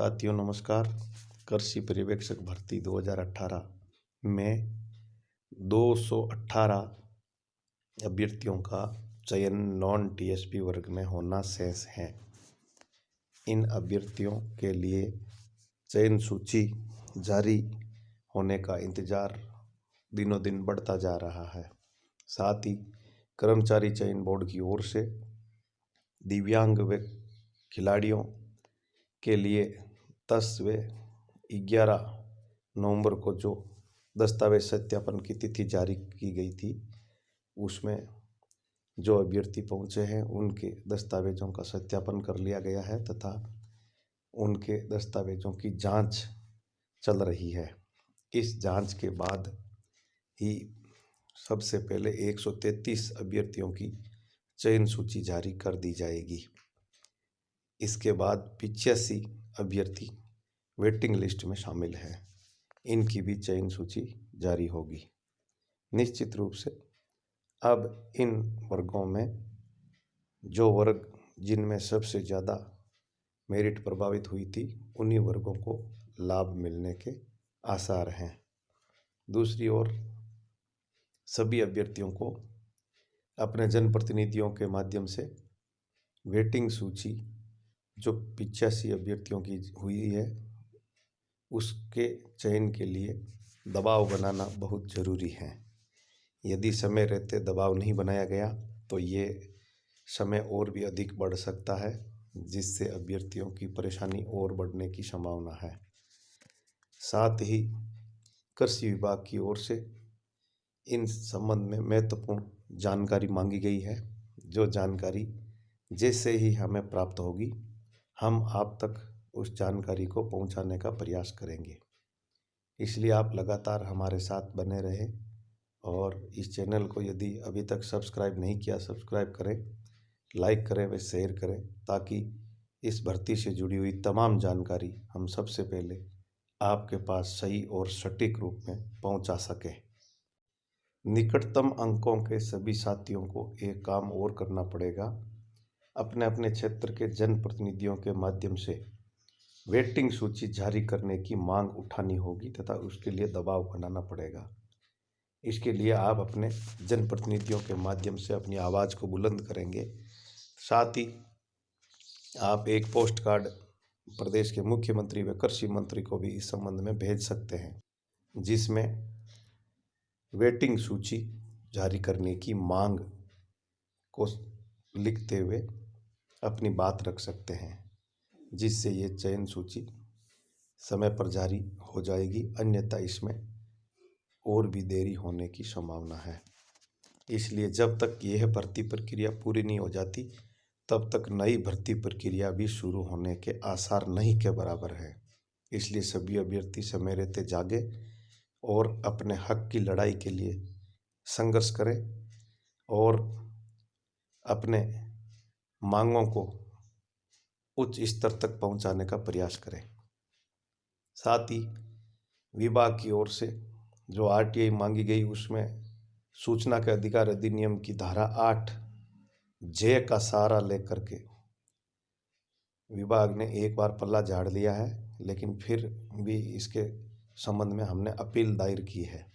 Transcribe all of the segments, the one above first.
साथियों नमस्कार। कृषि पर्यवेक्षक भर्ती 2018 में 218 अभ्यर्थियों का चयन नॉन टीएसपी वर्ग में होना शेष है। इन अभ्यर्थियों के लिए चयन सूची जारी होने का इंतजार दिनों दिन बढ़ता जा रहा है। साथ ही कर्मचारी चयन बोर्ड की ओर से दिव्यांग व खिलाड़ियों के लिए 10 व 11 नवंबर को जो दस्तावेज सत्यापन की तिथि जारी की गई थी, उसमें जो अभ्यर्थी पहुंचे हैं उनके दस्तावेजों का सत्यापन कर लिया गया है तथा उनके दस्तावेजों की जांच चल रही है। इस जांच के बाद ही सबसे पहले 133 अभ्यर्थियों की चयन सूची जारी कर दी जाएगी। इसके बाद 85 अभ्यर्थी वेटिंग लिस्ट में शामिल हैं। इनकी भी चयन सूची जारी होगी। निश्चित रूप से अब इन वर्गों में जो वर्ग जिनमें सबसे ज़्यादा मेरिट प्रभावित हुई थी, उन्हीं वर्गों को लाभ मिलने के आसार हैं। दूसरी ओर सभी अभ्यर्थियों को अपने जनप्रतिनिधियों के माध्यम से वेटिंग सूची जो 85 अभ्यर्थियों की हुई है, उसके चयन के लिए दबाव बनाना बहुत ज़रूरी है। यदि समय रहते दबाव नहीं बनाया गया तो ये समय और भी अधिक बढ़ सकता है, जिससे अभ्यर्थियों की परेशानी और बढ़ने की संभावना है। साथ ही कृषि विभाग की ओर से इन संबंध में महत्वपूर्ण जानकारी मांगी गई है। जो जानकारी जैसे ही हमें प्राप्त होगी, हम आप तक उस जानकारी को पहुंचाने का प्रयास करेंगे। इसलिए आप लगातार हमारे साथ बने रहें और इस चैनल को यदि अभी तक सब्सक्राइब नहीं किया, सब्सक्राइब करें, लाइक करें व शेयर करें, ताकि इस भर्ती से जुड़ी हुई तमाम जानकारी हम सबसे पहले आपके पास सही और सटीक रूप में पहुंचा सकें। निकटतम अंकों के सभी साथियों को एक काम और करना पड़ेगा। अपने अपने क्षेत्र के जनप्रतिनिधियों के माध्यम से वेटिंग सूची जारी करने की मांग उठानी होगी तथा उसके लिए दबाव बनाना पड़ेगा। इसके लिए आप अपने जनप्रतिनिधियों के माध्यम से अपनी आवाज़ को बुलंद करेंगे। साथ ही आप एक पोस्ट कार्ड प्रदेश के मुख्यमंत्री व कृषि मंत्री को भी इस संबंध में भेज सकते हैं, जिसमें वेटिंग सूची जारी करने की मांग को लिखते हुए अपनी बात रख सकते हैं, जिससे ये चयन सूची समय पर जारी हो जाएगी। अन्यथा इसमें और भी देरी होने की संभावना है। इसलिए जब तक यह भर्ती प्रक्रिया पूरी नहीं हो जाती, तब तक नई भर्ती प्रक्रिया भी शुरू होने के आसार नहीं के बराबर है। इसलिए सभी अभ्यर्थी समय रहते जागे और अपने हक की लड़ाई के लिए संघर्ष करें और अपने मांगों को उच्च स्तर तक पहुंचाने का प्रयास करें। साथ ही विभाग की ओर से जो आरटीआई मांगी गई, उसमें सूचना के अधिकार अधिनियम की धारा 8(j) का सहारा लेकर के विभाग ने एक बार पल्ला झाड़ लिया है, लेकिन फिर भी इसके संबंध में हमने अपील दायर की है।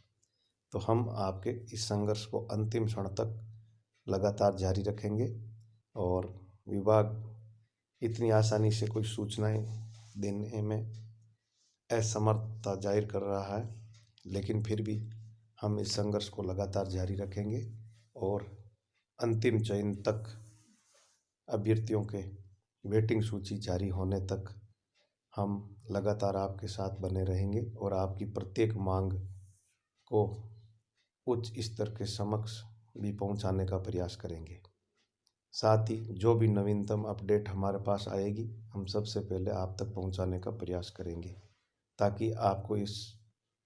तो हम आपके इस संघर्ष को अंतिम क्षण तक लगातार जारी रखेंगे और विभाग इतनी आसानी से कोई सूचनाएं देने में असमर्थता जाहिर कर रहा है, लेकिन फिर भी हम इस संघर्ष को लगातार जारी रखेंगे और अंतिम चयन तक, अभ्यर्थियों के वेटिंग सूची जारी होने तक हम लगातार आपके साथ बने रहेंगे और आपकी प्रत्येक मांग को उच्च स्तर के समक्ष भी पहुंचाने का प्रयास करेंगे। साथ ही जो भी नवीनतम अपडेट हमारे पास आएगी, हम सबसे पहले आप तक पहुंचाने का प्रयास करेंगे, ताकि आपको इस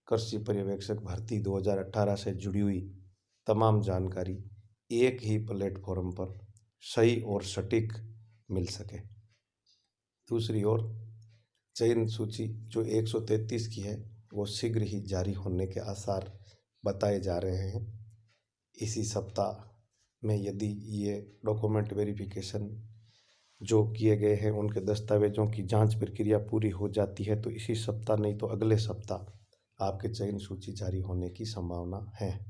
कृषि पर्यवेक्षक भर्ती 2018 से जुड़ी हुई तमाम जानकारी एक ही प्लेटफॉर्म पर सही और सटीक मिल सके। दूसरी ओर चयन सूची जो 133 की है, वो शीघ्र ही जारी होने के आसार बताए जा रहे हैं। इसी सप्ताह में यदि ये डॉक्यूमेंट वेरिफिकेशन जो किए गए हैं उनके दस्तावेज़ों की जांच प्रक्रिया पूरी हो जाती है तो इसी सप्ताह नहीं तो अगले सप्ताह आपके चयन सूची जारी होने की संभावना है।